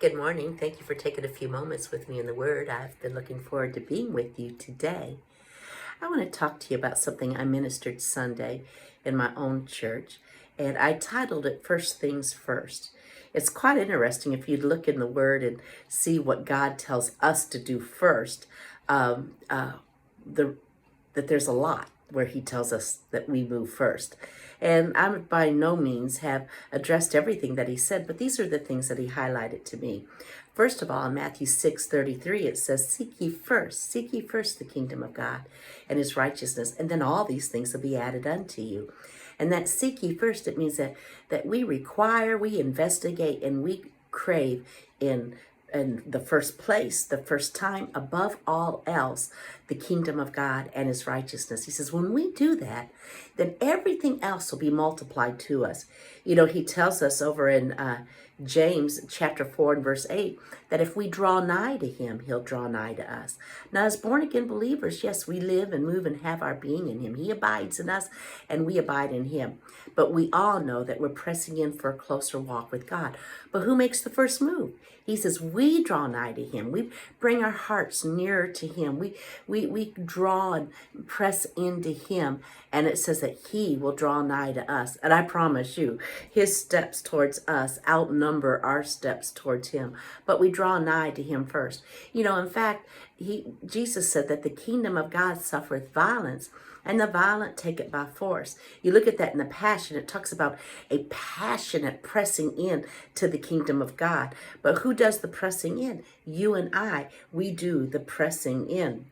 Good morning. Thank you for taking a few moments with me in the Word. I've been looking forward to being with you today. I want to talk to you about something I ministered Sunday in my own church, and I titled it First Things First. It's quite interesting if you look in the Word and see what God tells us to do first. The that there's a lot where he tells us that we move first. And I by no means have addressed everything that he said, but these are the things that he highlighted to me. First of all, in Matthew 6:33, it says, seek ye first the kingdom of God and his righteousness, and then all these things will be added unto you. And that seek ye first, it means that we require, we investigate, and we crave in the first place, the first time, above all else, the kingdom of God and his righteousness. He says, when we do that, then everything else will be multiplied to us. You know, he tells us over in James chapter 4 and verse 8, that if we draw nigh to him, he'll draw nigh to us. Now, as born again believers, yes, we live and move and have our being in him. He abides in us and we abide in him. But we all know that we're pressing in for a closer walk with God. But who makes the first move? He says, we draw nigh to him. We bring our hearts nearer to him. We draw and press into him. And it says that he will draw nigh to us. And I promise you, his steps towards us outnumber our steps towards him. But we draw nigh to him first. You know, in fact, Jesus said that the kingdom of God suffereth violence, and the violent take it by force. You look at that in the Passion, it talks about a passionate pressing in to the kingdom of God. But who does the pressing in? You and I, we do the pressing in.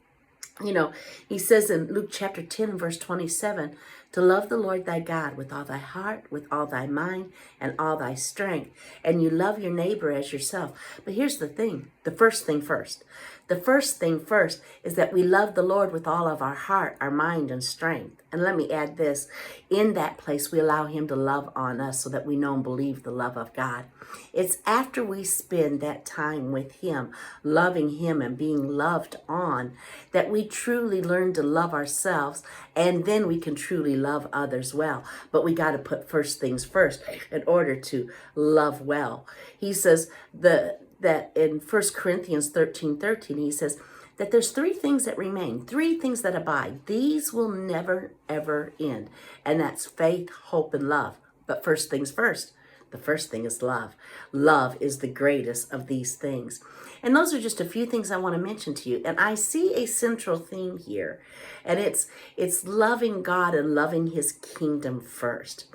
You know, he says in Luke chapter 10, verse 27, to love the Lord thy God with all thy heart, with all thy mind, and all thy strength. And you love your neighbor as yourself. But here's the thing, the first thing first. The first thing first is that we love the Lord with all of our heart, our mind, and strength. And let me add this, in that place, we allow him to love on us so that we know and believe the love of God. It's after we spend that time with him, loving him and being loved on, that we truly learn to love ourselves, and then we can truly love others well. But we got to put first things first in order to love well. He says that in 1 Corinthians 13:13, he says that there's three things that remain, three things that abide. These will never, ever end. And that's faith, hope, and love. But first things first. The first thing is love. Love is the greatest of these things. And those are just a few things I want to mention to you. And I see a central theme here. And it's loving God and loving his kingdom first.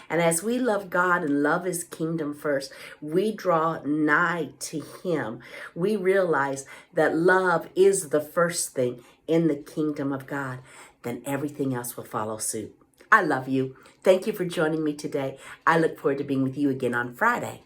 And as we love God and love his kingdom first, we draw nigh to him. We realize that love is the first thing in the kingdom of God. Then everything else will follow suit. I love you. Thank you for joining me today. I look forward to being with you again on Friday.